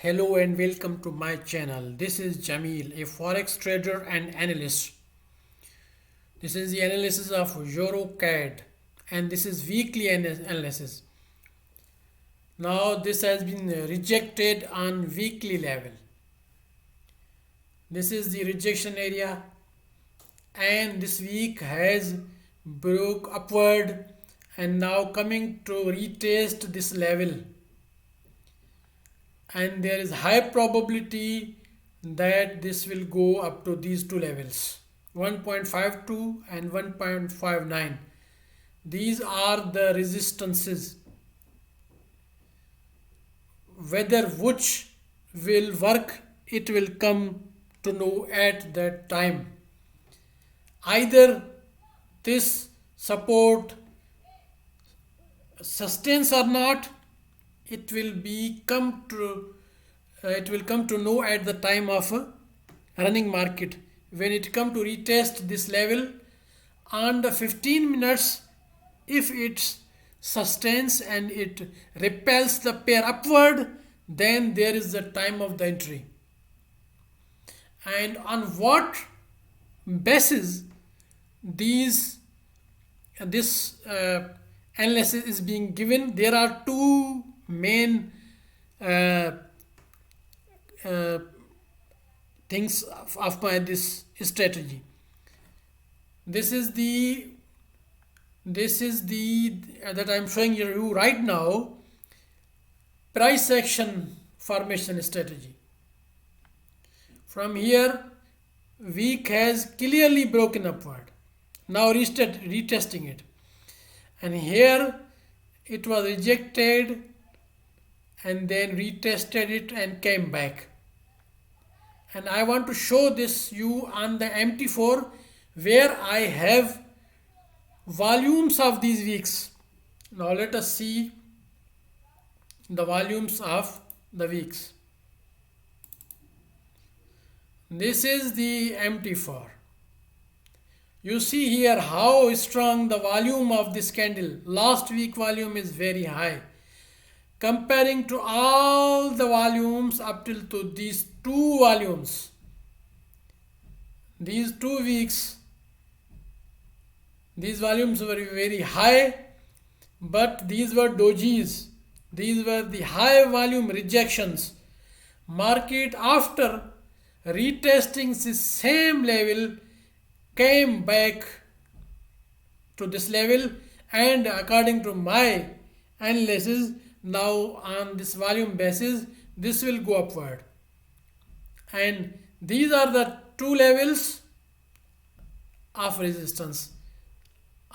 Hello and welcome to my channel. This is Jamil, a forex trader and analyst. This is the analysis of EURCAD and this is weekly analysis. Now this has been rejected on weekly level. This is the rejection area and this week has broke upward and now coming to retest this level, and there is high probability that this will go up to these two levels, 1.52 and 1.59. These are the resistances. Whether which will work, it will come to know at that time. Either this support sustains or not, it will come to know at the time of a running market. When it come to retest this level on the 15 minutes, if it sustains and it repels the pair upward, then there is the time of the entry. And on what basis this analysis is being given? There are two main uh, uh, things of my this strategy. This is the that I'm showing you right now, price action formation strategy. From here, week has clearly broken upward. Now retesting it, and here it was rejected and then retested it and came back. And I want to show this you on the MT4 where I have volumes of these weeks. Now let us see the volumes of the weeks. This is the MT4. You see here how strong the volume of this candle. Last week volume is very high. Comparing to all the volumes up till to these two volumes, these 2 weeks, these volumes were very high, but these were dojis. These were the high volume rejections. Market after retesting this same level came back to this level, and according to my analysis, now on this volume basis this will go upward, and these are the two levels of resistance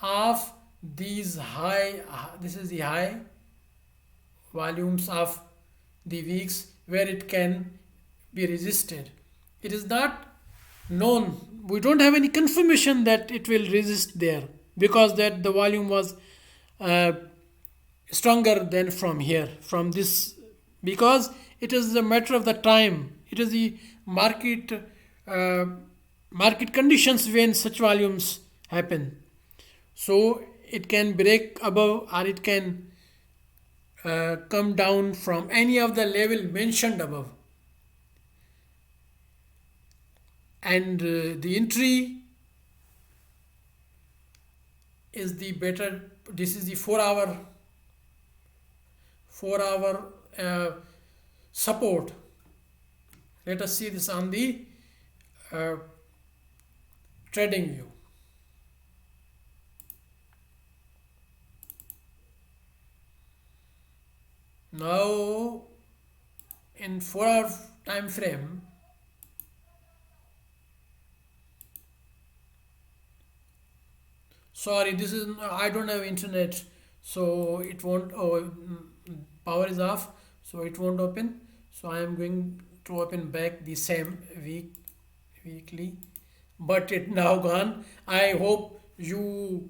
of these high. This is the high volumes of the weeks where it can be resisted. It is not known, we don't have any confirmation that it will resist there, because that the volume was stronger than from here, from this, because it is a matter of the time. It is the market conditions when such volumes happen. So it can break above or it can come down from any of the level mentioned above. And the entry is the better. This is the 4 hour support. Let us see this on the trading view. Now in 4 hour time frame, sorry, this is, I don't have internet, so it won't. Power is off, so it won't open. So I am going to open back the same weekly, but it now gone. I hope you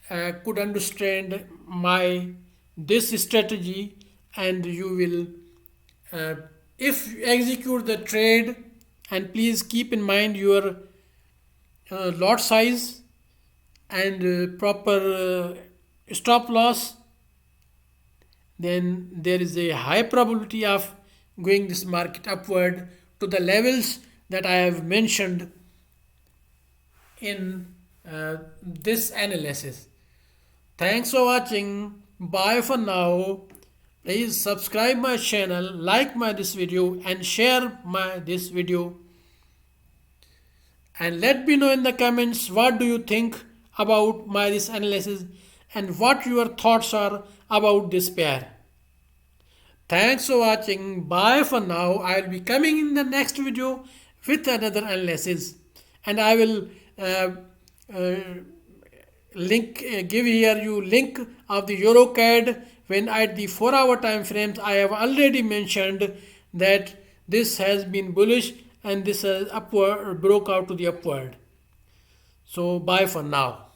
could understand my this strategy, and you will if you execute the trade, and please keep in mind your lot size and proper stop loss, then there is a high probability of going this market upward to the levels that I have mentioned in this analysis. Thanks for watching. Bye for now. Please subscribe my channel, like this video and share this video. And let me know in the comments what do you think about this analysis and what your thoughts are about this pair. Thanks for watching. Bye for now. I will be coming in the next video with another analysis, and I will give here you link of the EURCAD. When at the 4-hour time frames, I have already mentioned that this has been bullish and this has upward broke out to the upward. So bye for now.